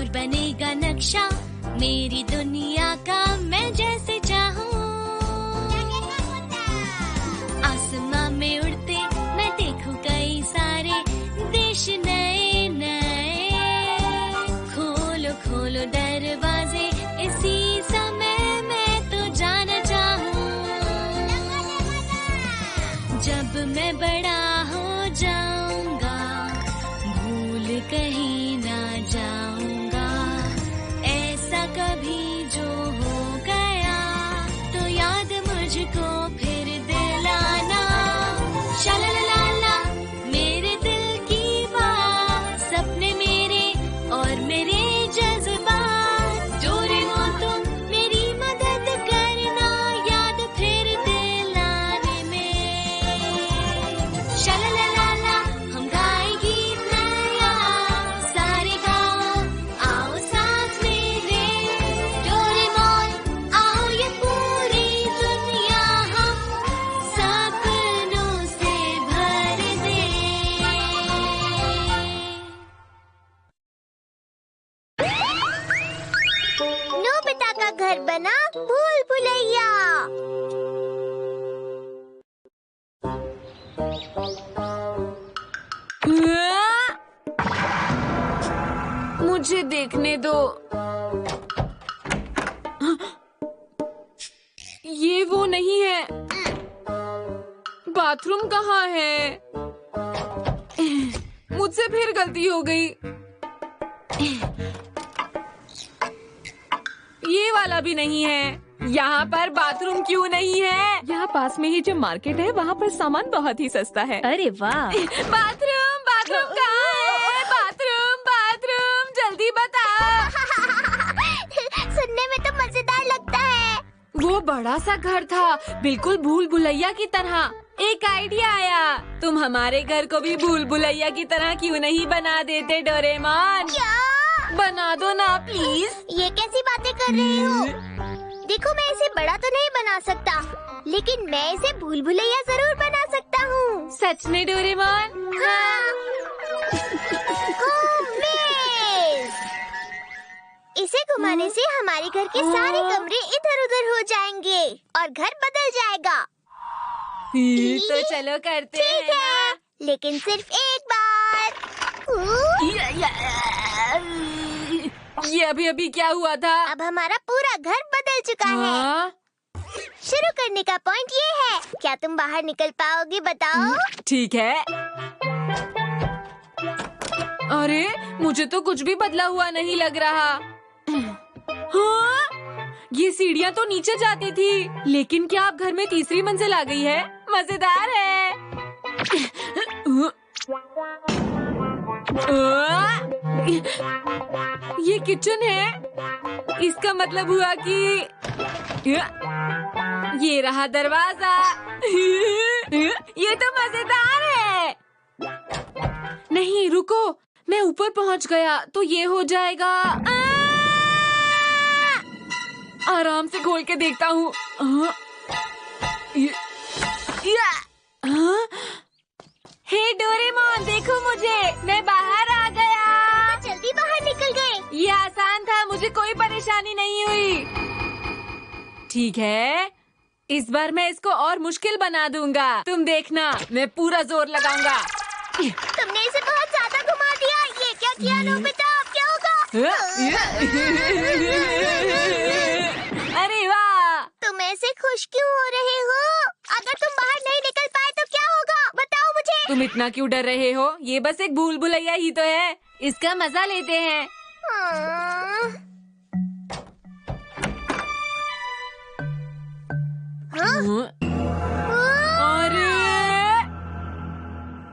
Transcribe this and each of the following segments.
और बनेगा नक्शा मेरी दुनिया का मैं जैसे चाहूँ। आसमां में उड़ते मैं देखूं कई सारे देश नए नए। खोलो खोलो दरवाजे इसी समय मैं तो जाना चाहूँ। जब मैं बड़ा हो जाऊंगा भूल कहीं ना जाऊंगा। ऐसा कभी जो हो गया तो याद मुझको फिर दिलाना। शालालाला मेरे दिल की बात, सपने मेरे और मेरे जज्बात। डोरेमोन तुम मेरी मदद करना याद फिर दिलाने में। शालालाला हम गाए गीत नया सारे गाओ आओ साथ मेरे। डोरेमोन आओ ये पूरी दुनिया हम सपनों से भर दे। नोबिता का घर बना भूल भुलैया। मुझे देखने दो। ये वो नहीं है। बाथरूम कहाँ है? मुझसे फिर गलती हो गई। ये वाला भी नहीं है। यहाँ पर बाथरूम क्यों नहीं है? यहाँ पास में ही जो मार्केट है वहाँ पर सामान बहुत ही सस्ता है। अरे वाह। बाथरूम बाथरूम कहाँ है? बाथरूम बाथरूम जल्दी बताओ। सुनने में तो मजेदार लगता है। वो बड़ा सा घर था, बिल्कुल भूल भुलैया की तरह। एक आइडिया आया, तुम हमारे घर को भी भूल भुलैया की तरह क्यों नहीं बना देते डोरेमोन? क्या? बना दो ना प्लीज। ये कैसी बातें कर रहे हो? देखो मैं इसे बड़ा तो नहीं बना सकता, लेकिन मैं इसे भूल भुलैया जरूर बना सकता हूँ। सच में डोरेमोन? हाँ। मेज। इसे घुमाने से हमारे घर के सारे कमरे इधर उधर हो जाएंगे और घर बदल जाएगा। तो चलो करते हैं ठीक है, लेकिन सिर्फ एक बार। ये अभी क्या हुआ था? अब हमारा पूरा घर बदल चुका है। हाँ? शुरू करने का पॉइंट ये है। क्या तुम बाहर निकल पाओगे बताओ? ठीक है। अरे मुझे तो कुछ भी बदला हुआ नहीं लग रहा। हाँ? ये सीढ़ियाँ तो नीचे जाती थी, लेकिन क्या अब घर में तीसरी मंजिल आ गई है? मजेदार है। ये किचन है। इसका मतलब हुआ कि ये रहा दरवाजा। ये तो मजेदार है। नहीं रुको, मैं ऊपर पहुंच गया तो ये हो जाएगा। आराम से खोल के देखता हूँ। हे डोरेमोन देखो मुझे, मैं बाहर आ गया। जल्दी बाहर निकल गए। ये आसान था, मुझे कोई परेशानी नहीं हुई। ठीक है, इस बार मैं इसको और मुश्किल बना दूंगा। तुम देखना, मैं पूरा जोर लगाऊंगा। तुमने इसे बहुत ज्यादा घुमा दिया। ये क्या किया नोबिता? अब क्या होगा? अरे वाह! तुम ऐसे खुश क्यों हो रहे हो? अगर तुम बाहर नहीं निकल पाए तो क्या होगा? बताओ मुझे। तुम इतना क्यों डर रहे हो? ये बस एक भूल भुलैया ही तो है। इसका मजा लेते हैं। हाँ? अरे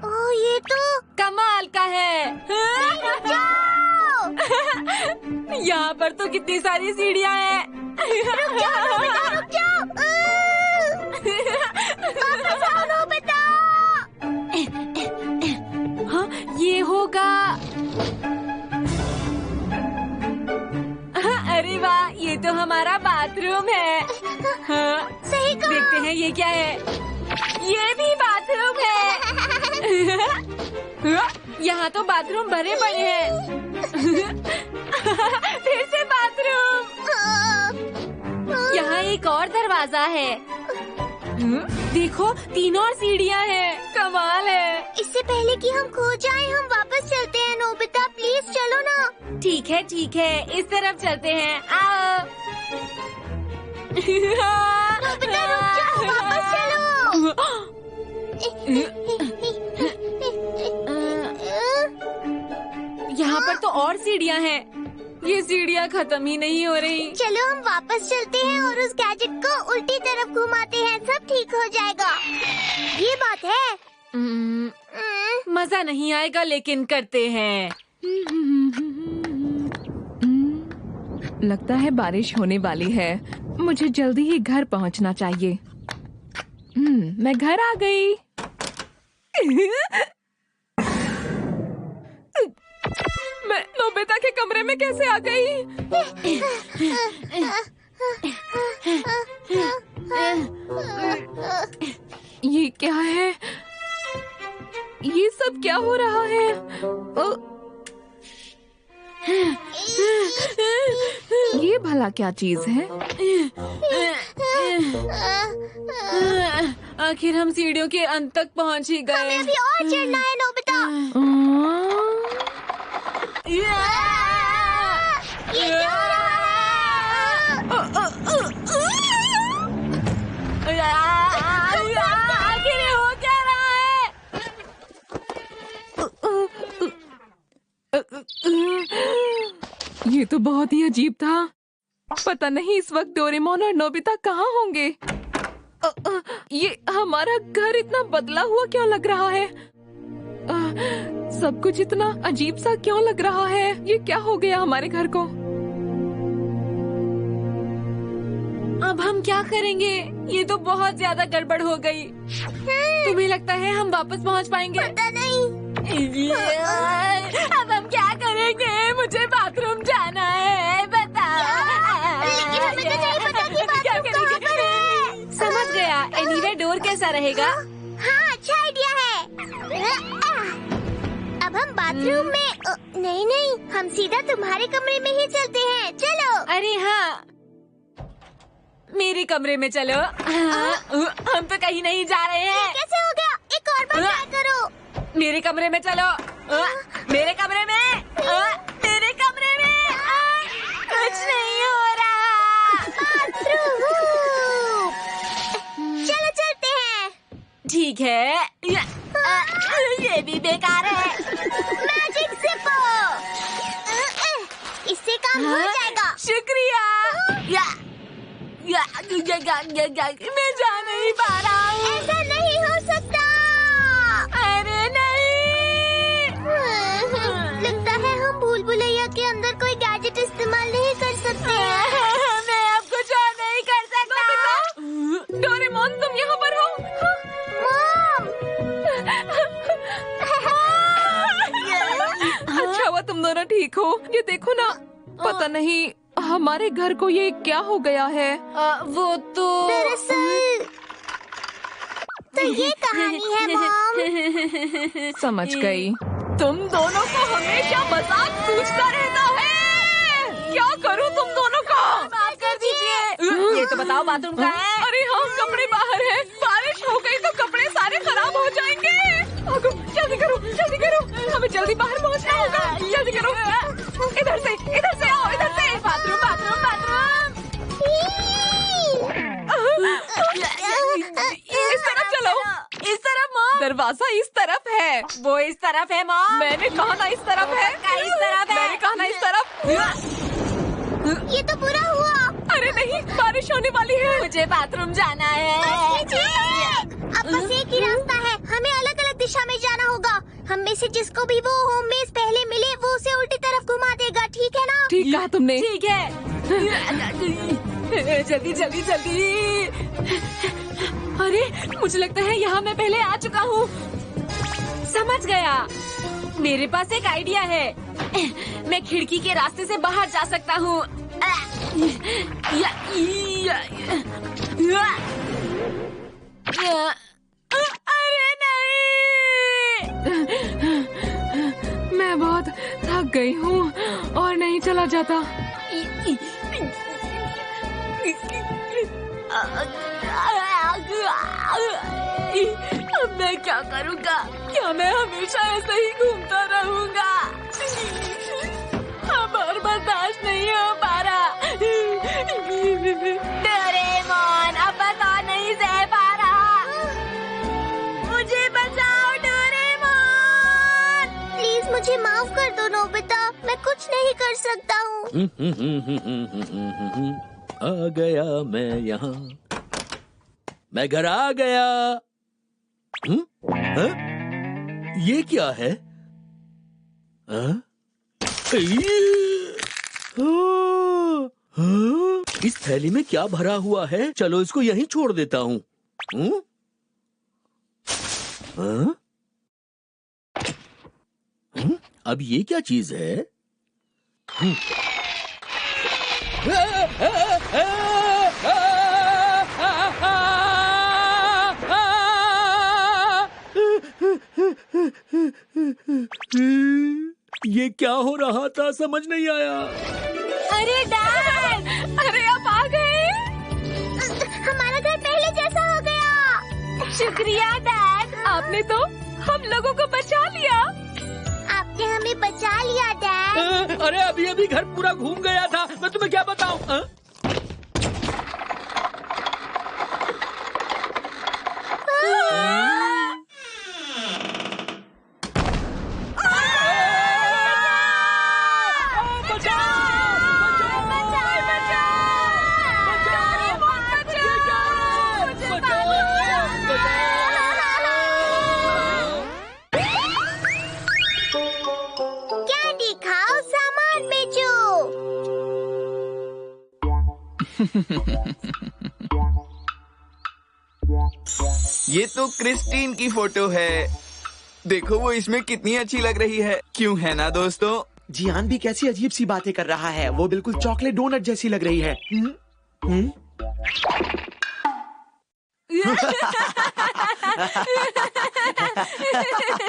ओह, ये तो कमाल का है। रुक जाओ। यहाँ पर तो कितनी सारी सीढ़ियाँ हैं। रुक जाओ। वापस आओ नोबिता। हाँ, ये होगा। अरे वाह, ये तो हमारा बाथरूम है। हाँ, सही कहा। देखते हैं ये क्या है। ये भी बाथरूम है। यहाँ तो बाथरूम भरे पड़े हैं। ताज़ा है। देखो, 3 और सीढ़ियाँ हैं। कमाल है। इससे पहले कि हम खो जाएं, हम वापस चलते हैं। नोबिता प्लीज चलो ना। ठीक है, इस तरफ चलते हैं। आओ। नोबिता रुक जाओ, वापस चलो। यहाँ पर तो और सीढ़ियाँ हैं। ये सीढ़ियाँ खत्म ही नहीं हो रही। चलो हम वापस चलते हैं और उस गैजेट को उल्टी तरफ घुमाते हैं, सब ठीक हो जाएगा। ये बात है। मजा नहीं आएगा, लेकिन करते हैं। लगता है बारिश होने वाली है। मुझे जल्दी ही घर पहुंचना चाहिए। मैं घर आ गई। मैं नोबिता के कमरे में कैसे आ गई? ये क्या है? ये सब क्या हो रहा है? ये भला क्या चीज है? आखिर हम सीढ़ियों के अंत तक पहुंच ही गए। हमें अभी और चढ़ना है नोबिता। ये क्या हो रहा है? आखिर हो क्या रहा है? ये तो बहुत ही अजीब था। पता नहीं इस वक्त डोरेमोन और नोबिता कहाँ होंगे। ये हमारा घर इतना बदला हुआ क्यों लग रहा है? सब कुछ इतना अजीब सा क्यों लग रहा है? ये क्या हो गया हमारे घर को? अब हम क्या करेंगे? ये तो बहुत ज्यादा गड़बड़ हो गई। तुम्हें लगता है हम वापस पहुंच पाएंगे? पता नहीं। अब हम क्या करेंगे? मुझे बाथरूम जाना है, बताओ। लेकिन हमें तो नहीं पता कि बाथरूम कहाँ पर है। समझ गया। एनीवे डोर कैसा रहेगा? हाँ, अच्छा आइडिया है। अब हम बाथरूम में नहीं, हम सीधा तुम्हारे कमरे में ही चलते हैं। चलो। अरे हाँ, मेरे कमरे में चलो। हम तो कहीं नहीं जा रहे हैं। कैसे हो गया? एक और बार ट्राई करो। मेरे कमरे में चलो। मेरे कमरे में। मेरे कमरे में। कुछ नहीं हो रहा। बाथरूम। चलो चलते हैं। ठीक है। ये भी बेकार है। मैजिक सिपो। इससे काम हो जाएगा। शुक्रिया। मैं जा नहीं पा रहा हूँ। ऐसा नहीं हो सकता। अरे नहीं। लगता है हम भूल भुलैया के अंदर कोई गैजेट इस्तेमाल नहीं कर सकते। मैं अब कुछ और नहीं कर सकता। डोरेमोन, तुम यहाँ पर हो? मॉम। अच्छा हुआ तुम दोनों ठीक हो। ये देखो ना, पता नहीं हमारे घर को ये क्या हो गया है। वो तो दरअसल तो ये कहानी है मॉम। समझ गई। तुम दोनों को हमेशा मजाक सूझता रहता है। क्या करूं तुम दोनों को? माफ कर दीजिए। ये तो बताओ बाथरूम कहाँ है? अरे हाँ, कपड़े बाहर है। बारिश हो गई तो कपड़े सारे खराब हो जाएंगे। जल्दी करो, जल्दी करो, हमें जल्दी बाहर पहुंचना होगा। जल्दी करो। इधर से आओ, इधर से। बाथरूम। इस तरफ चलो। इस तरफ मॉम। दरवाजा इस तरफ है। वो इस तरफ है मॉम। मैंने कहा ना इस तरफ है। इस तरफ है। मैंने कहा ना इस तरफ। ये तो बुरा हुआ। अरे नहीं, बारिश होने वाली है। मुझे बाथरूम जाना है। अब बस एक ही रास्ता है। हमें अलग अलग दिशा में जाना होगा। हम में से जिसको भी वो होम मेज पहले मिले, वो उसे उल्टी तरफ घुमा देगा। ठीक है ना? ठीक कहा तुमने। ठीक है। जल्दी। अरे मुझे लगता है यहाँ मैं पहले आ चुका हूँ। समझ गया। मेरे पास एक आइडिया है। मैं खिड़की के रास्ते से बाहर जा सकता हूँ। अरे नहीं। मैं बहुत थक गई हूँ और नहीं चला जाता। अब मैं क्या करूँगा? क्या मैं हमेशा ऐसे ही घूमता रहूँगा? अब और बर्दाश्त नहीं हो पा रहा। डोरेमोन, अब बस और नहीं सह पा रहा। मुझे बचाओ डोरेमोन। प्लीज मुझे माफ कर दो नोबिता, मैं कुछ नहीं कर सकता हूँ। आ गया मैं यहाँ, मैं घर आ गया। हाँ? ये क्या है? हाँ? इस थैली में क्या भरा हुआ है? चलो इसको यहीं छोड़ देता हूँ। अब ये क्या चीज है? ये क्या हो रहा था, समझ नहीं आया। अरे डैड, अरे आप आ गए। हमारा घर पहले जैसा हो गया। शुक्रिया डैड, आपने तो हम लोगों को बचा लिया। आपने हमें बचा लिया डैड। अरे अभी अभी घर पूरा घूम गया था, मैं तुम्हें क्या बताऊं? कैंडी खाओ, सामान बेचो। ये तो क्रिस्टीन की फोटो है। देखो वो इसमें कितनी अच्छी लग रही है, क्यों है ना दोस्तों? जियान भी कैसी अजीब सी बातें कर रहा है। वो बिल्कुल चॉकलेट डोनट जैसी लग रही है।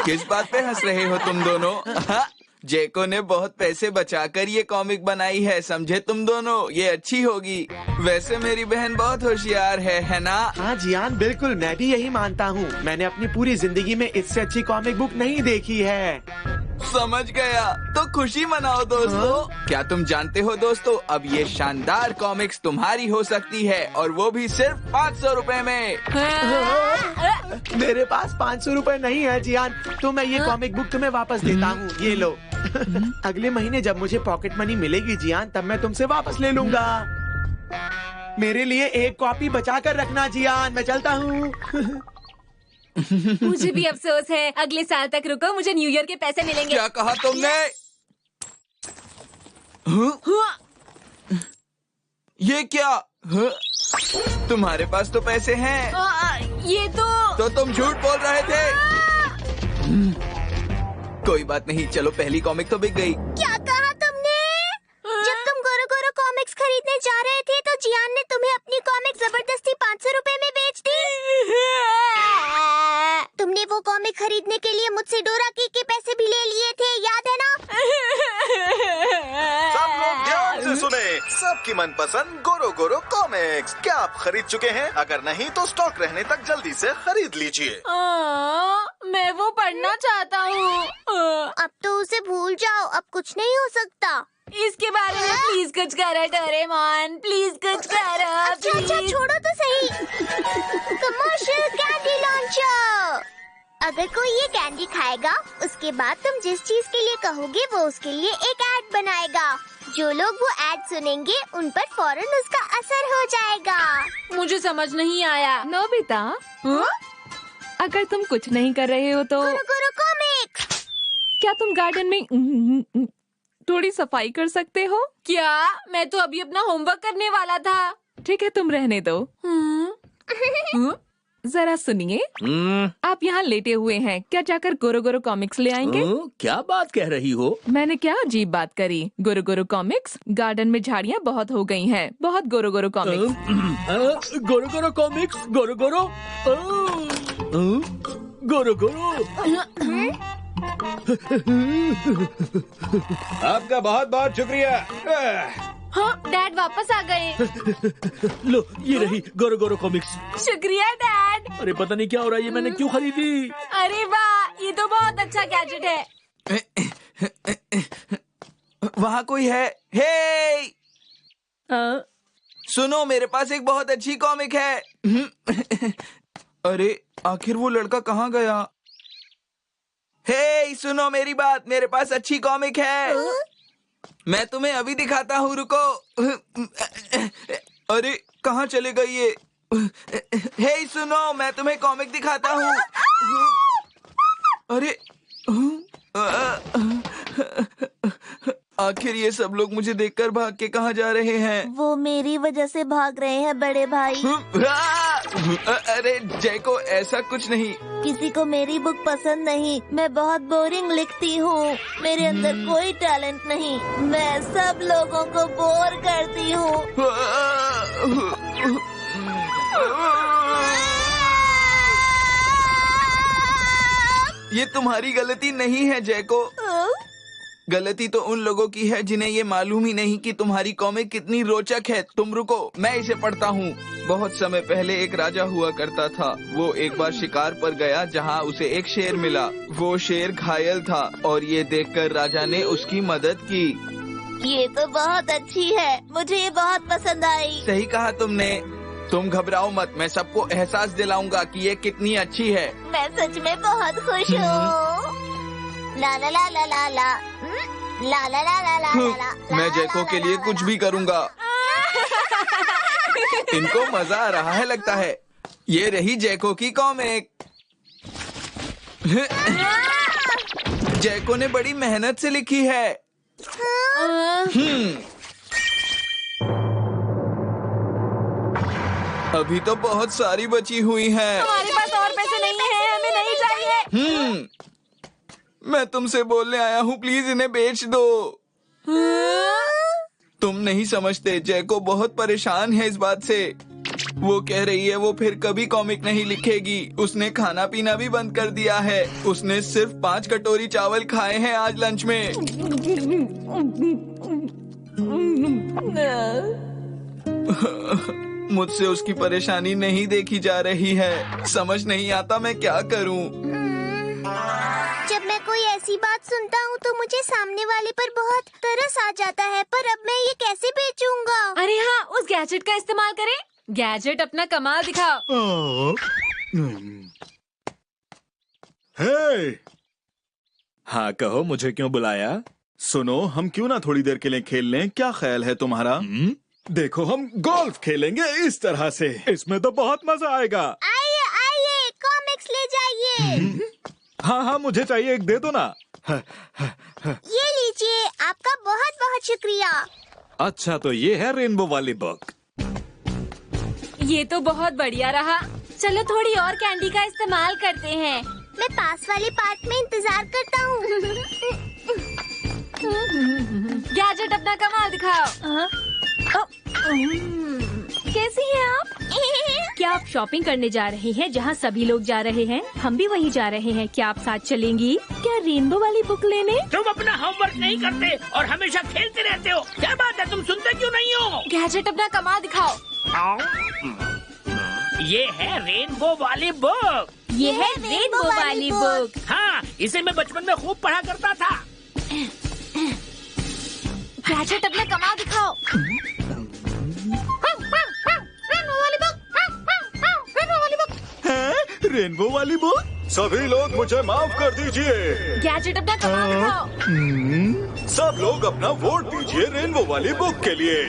किस बात पे हंस रहे हो तुम दोनों? जेको ने बहुत पैसे बचाकर ये कॉमिक बनाई है, समझे तुम दोनों? ये अच्छी होगी। वैसे मेरी बहन बहुत होशियार है ना? हाँ जियान, बिल्कुल मैं भी यही मानता हूँ। मैंने अपनी पूरी जिंदगी में इससे अच्छी कॉमिक बुक नहीं देखी है। समझ गया, तो खुशी मनाओ दोस्तों। क्या तुम जानते हो दोस्तों, अब ये शानदार कॉमिक्स तुम्हारी हो सकती है, और वो भी सिर्फ 500 रुपए में। मेरे पास 500 रुपए नहीं है जियान, तो मैं ये कॉमिक बुक तुम्हें वापस देता हूँ। ये लो। अगले महीने जब मुझे पॉकेट मनी मिलेगी जियान, तब मैं तुमसे वापस ले लूंगा। मेरे लिए एक कॉपी बचा कर रखना जियान, मैं चलता हूँ। मुझे भी अफसोस है, अगले साल तक रुको, मुझे न्यू ईयर के पैसे मिलेंगे। क्या कहा तुमने? ये क्या? तुम्हारे पास तो पैसे हैं। ये तो तुम झूठ बोल रहे थे। कोई बात नहीं, चलो पहली कॉमिक तो बिक गई। क्या कहा तुमने? जब तुम गोरो गोरो कॉमिक्स खरीदने जा रहे थे तो जियान ने तुम्हें अपनी कॉमिक जबरदस्ती 500 रुपए में बेच दी। तुमने वो कॉमिक खरीदने के लिए मुझसे डोरा के पैसे भी ले लिए थे, याद है ना? सब लोग ध्यान से सुने, सबकी मनपसंद गोरो गोरो कॉमिक्स। क्या आप खरीद चुके हैं? अगर नहीं तो स्टॉक रहने तक जल्दी से खरीद लीजिए। मैं वो पढ़ना चाहता हूँ। अब तो उसे भूल जाओ, अब कुछ नहीं हो सकता। इसके बारे में प्लीज कुछ करो डोरेमोन, प्लीज कुछ करो। अच्छा छोड़ो तो सही। Commercial candy launcher. अगर कोई ये कैंडी खाएगा, उसके बाद तुम जिस चीज के लिए कहोगे वो उसके लिए एक ऐड बनाएगा। जो लोग वो ऐड सुनेंगे उन पर फौरन उसका असर हो जाएगा। मुझे समझ नहीं आया। नोबिता, अगर तुम कुछ नहीं कर रहे हो तो गोरो गोरो कॉमिक्स। क्या तुम गार्डन में थोड़ी सफाई कर सकते हो? क्या? मैं तो अभी अपना होमवर्क करने वाला था। ठीक है, तुम रहने दो। जरा सुनिए, आप यहाँ लेटे हुए हैं, क्या जाकर गोरो गोरो कॉमिक्स ले आएंगे? क्या बात कह रही हो? मैंने क्या अजीब बात करी? गोरो गोरो कॉमिक्स, गार्डन में झाड़ियाँ बहुत हो गई हैं, बहुत गोरो गोरो कॉमिक्स। गोरो गोरो कॉमिक्स, गोरो गोरो गोरो गोरो। आपका बहुत बहुत शुक्रिया। हाँ, डैड वापस आ गए। लो ये रही गोरो गोरो कॉमिक्स। शुक्रिया डैड। अरे पता नहीं क्या हो रहा है, ये मैंने क्यों खरीदी? अरे वाह, ये तो बहुत अच्छा गैजेट है। वहाँ कोई है? हे सुनो, मेरे पास एक बहुत अच्छी कॉमिक है। अरे आखिर वो लड़का कहाँ गया? हे सुनो मेरी बात, मेरे पास अच्छी कॉमिक है। मैं तुम्हें अभी दिखाता हूँ, रुको। अरे कहाँ चले गई ये? हे सुनो, मैं तुम्हें कॉमिक दिखाता हूँ। अरे आखिर ये सब लोग मुझे देखकर भाग के कहाँ जा रहे हैं? वो मेरी वजह से भाग रहे हैं बड़े भाई। अरे जैको, ऐसा कुछ नहीं। किसी को मेरी बुक पसंद नहीं। मैं बहुत बोरिंग लिखती हूँ। मेरे अंदर कोई टैलेंट नहीं। मैं सब लोगों को बोर करती हूँ। ये तुम्हारी गलती नहीं है जैको। गलती तो उन लोगों की है जिन्हें ये मालूम ही नहीं कि तुम्हारी कॉमिक कितनी रोचक है। तुम रुको, मैं इसे पढ़ता हूँ। बहुत समय पहले एक राजा हुआ करता था। वो एक बार शिकार पर गया जहाँ उसे एक शेर मिला। वो शेर घायल था और ये देखकर राजा ने उसकी मदद की। ये तो बहुत अच्छी है। मुझे ये बहुत पसंद आई। सही कहा तुमने। तुम घबराओ मत, मैं सबको एहसास दिलाऊंगा कि ये कितनी अच्छी है। मैं सच में बहुत खुश हूँ। ला ला ला ला ला ला ला ला ला ला ला। मैं जैको के लिए कुछ भी करूँगा। इनको मजा आ रहा है लगता है। ये रही जैको की कॉमिक। जैको ने बड़ी मेहनत से लिखी है। अभी तो बहुत सारी बची हुई हैं। हमारे पास और पैसे नहीं है, हमें नहीं चाहिए। मैं तुमसे बोलने आया हूँ, प्लीज इन्हें बेच दो। तुम नहीं समझते, जैको बहुत परेशान है इस बात से। वो कह रही है वो फिर कभी कॉमिक नहीं लिखेगी। उसने खाना पीना भी बंद कर दिया है। उसने सिर्फ 5 कटोरी चावल खाए हैं आज लंच में। मुझसे उसकी परेशानी नहीं देखी जा रही है। समझ नहीं आता मैं क्या करूं। जब मैं कोई ऐसी बात सुनता हूँ तो मुझे सामने वाले पर बहुत तरस आ जाता है। पर अब मैं ये कैसे बेचूंगा? अरे हाँ, उस गैजेट का इस्तेमाल करें। गैजेट अपना कमाल दिखाओ। हे! हाँ कहो, मुझे क्यों बुलाया? सुनो, हम क्यों ना थोड़ी देर के लिए खेल लें? क्या ख्याल है तुम्हारा? देखो, हम गोल्फ खेलेंगे इस तरह से। इसमें तो बहुत मजा आएगा। आइए आइए, कॉमिक्स ले जाइए। हाँ हाँ, मुझे चाहिए, एक दे दो ना। ये लीजिए, आपका बहुत बहुत शुक्रिया। अच्छा, तो ये है रेनबो वाली बुक। ये तो बहुत बढ़िया रहा। चलो थोड़ी और कैंडी का इस्तेमाल करते हैं। मैं पास वाले पार्क में इंतजार करता हूँ। गैजेट अपना कमाल दिखाओ। कैसी हैं आप? क्या आप शॉपिंग करने जा रहे हैं जहाँ सभी लोग जा रहे हैं? हम भी वहीं जा रहे हैं। क्या आप साथ चलेंगी? क्या रेनबो वाली बुक लेने? तुम अपना होमवर्क नहीं करते और हमेशा खेलते रहते हो। क्या बात है, तुम सुनते क्यों नहीं हो? गैजेट अपना कमाल दिखाओ। ये है रेनबो वाली बुक। ये है रेनबो वाली बुक। हाँ, इसे मैं बचपन में खूब पढ़ा करता था। गैजेट अपना कमाल दिखाओ। रेनबो वाली बुक? सभी लोग मुझे माफ कर दीजिए। गैजेट अपना कमाल दिखाओ। सब लोग अपना वोट दीजिए रेनबो वाली बुक के लिए।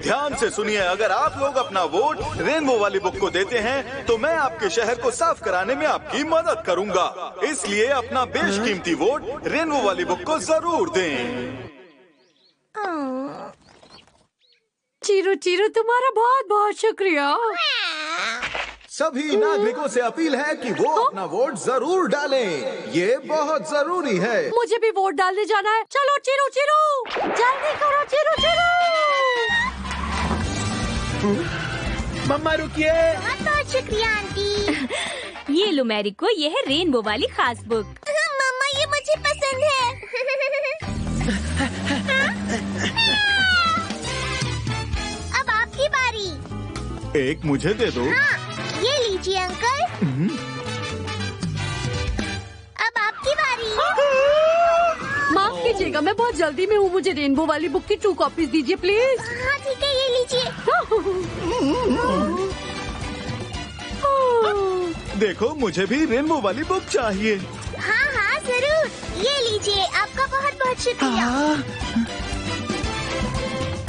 ध्यान से सुनिए, अगर आप लोग अपना वोट रेनबो वाली बुक को देते हैं तो मैं आपके शहर को साफ कराने में आपकी मदद करूंगा। इसलिए अपना बेशकीमती वोट रेनबो वाली बुक को जरूर दें। चीरू चीरू, तुम्हारा बहुत बहुत शुक्रिया। सभी नागरिकों से अपील है कि वो अपना वोट जरूर डालें। ये बहुत जरूरी है। मुझे भी वोट डालने जाना है। चलो चीरू चीरू, जल्दी करो चीरू चीरू। मम्मा रुकिए। बहुत बहुत शुक्रिया आंटी। ये लो मैरी को, ये है रेनबो वाली खास बुक। मम्मा, ये मुझे पसंद है। एक मुझे दे दो। हाँ, ये लीजिए अंकल। अब आपकी बारी। माफ कीजिएगा, मैं बहुत जल्दी में हूँ। मुझे रेनबो वाली बुक की 2 कॉपीज दीजिए प्लीज। हाँ ठीक है, ये लीजिए। देखो, मुझे भी रेनबो वाली बुक चाहिए। हाँ हाँ जरूर, ये लीजिए। आपका बहुत बहुत शुक्रिया।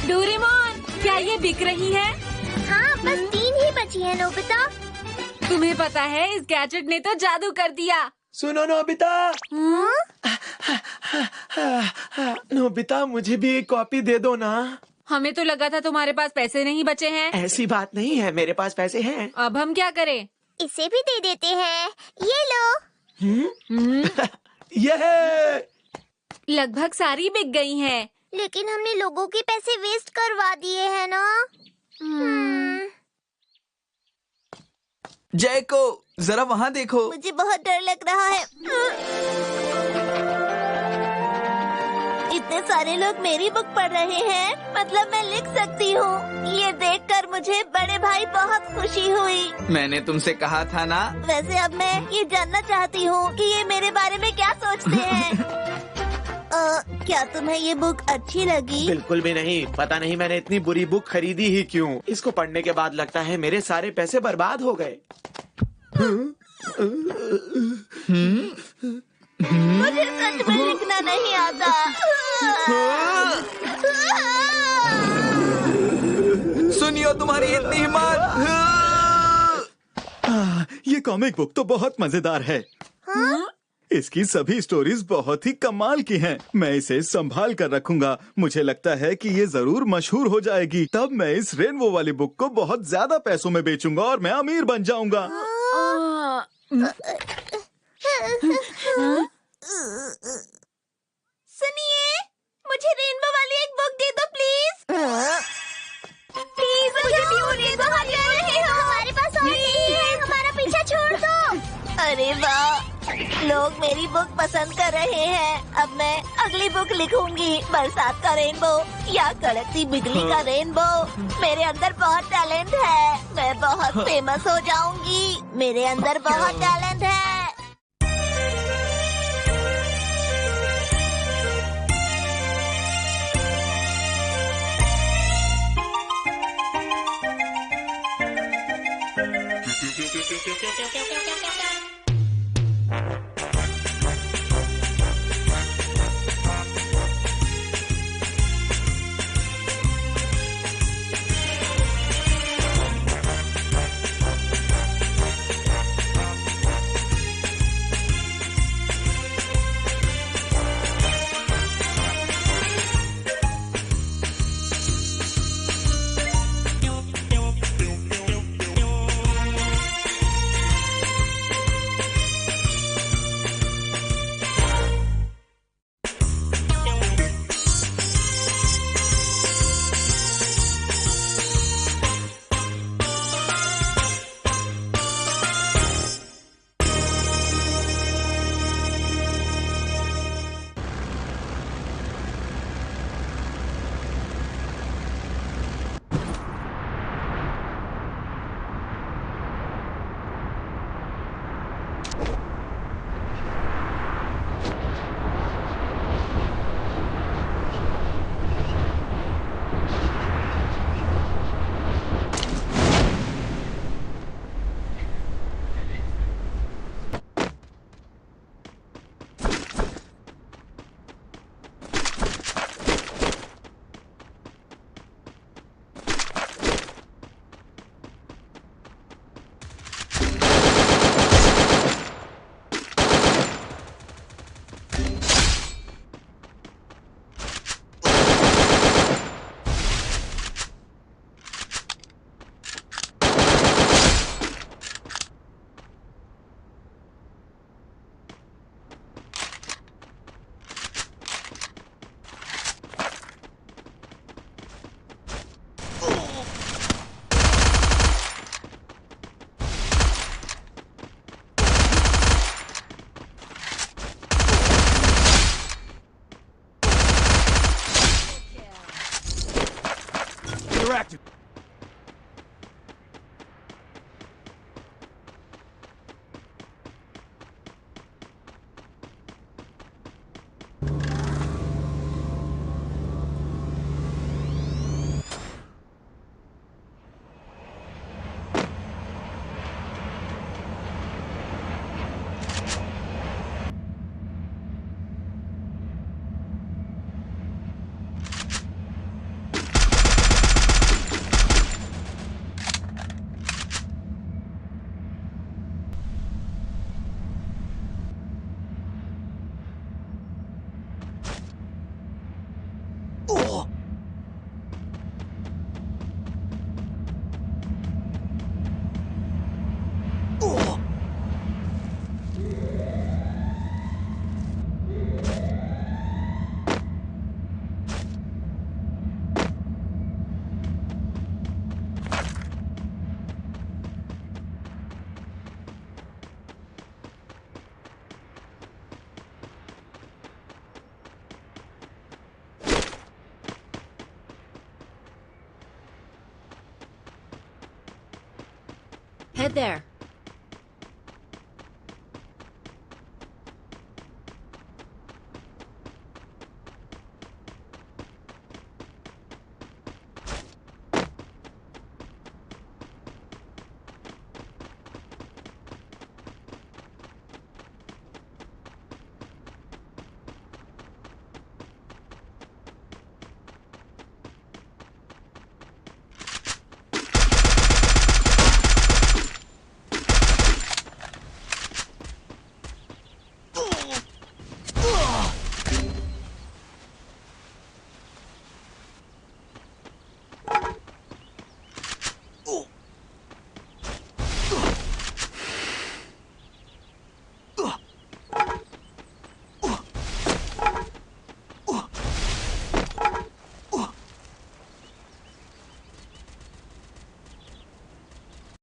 डोरेमोन, क्या ये बिक रही है? हाँ, बस 3 ही बची है नोबिता। तुम्हें पता है इस गैजेट ने तो जादू कर दिया। सुनो नोबिता। नोबिता, मुझे भी एक कॉपी दे दो ना। हमें तो लगा था तुम्हारे पास पैसे नहीं बचे हैं। ऐसी बात नहीं है, मेरे पास पैसे हैं। अब हम क्या करें? इसे भी दे देते हैं, ये लो। ये लगभग सारी बिक गई हैं। लेकिन हमने लोगों के पैसे वेस्ट करवा दिए हैं ना। जय को जरा वहाँ देखो। मुझे बहुत डर लग रहा है। इतने सारे लोग मेरी बुक पढ़ रहे हैं, मतलब मैं लिख सकती हूँ। ये देखकर मुझे बड़े भाई बहुत खुशी हुई। मैंने तुमसे कहा था ना। वैसे अब मैं ये जानना चाहती हूँ कि ये मेरे बारे में क्या सोचते हैं। क्या तुम्हें ये बुक अच्छी लगी? बिल्कुल भी नहीं। पता नहीं मैंने इतनी बुरी बुक खरीदी ही क्यों। इसको पढ़ने के बाद लगता है मेरे सारे पैसे बर्बाद हो गए। मुझे सच में लिखना नहीं आता। सुनियो, तुम्हारी इतनी हिम्मत। ये कॉमिक बुक तो बहुत मजेदार है। इसकी सभी स्टोरीज बहुत ही कमाल की हैं। मैं इसे संभाल कर रखूंगा। मुझे लगता है कि ये जरूर मशहूर हो जाएगी। तब मैं इस रेनबो वाली बुक को बहुत ज्यादा पैसों में बेचूंगा और मैं अमीर बन जाऊंगा। सुनिए, मुझे रेनबो वाली एक बुक दे दो प्लीज। प्लीज मुझे भी रेनबो वाली बुक। हमारे पास और नहीं है, हमारा पीछा छोड़ दो। अरे वाह, लोग मेरी बुक पसंद कर रहे हैं। अब मैं अगली बुक लिखूंगी, बरसात का रेनबो या कड़कती बिजली का रेनबो। मेरे अंदर बहुत टैलेंट है, मैं बहुत फेमस हो जाऊंगी। मेरे अंदर बहुत टैलेंट है। Head there.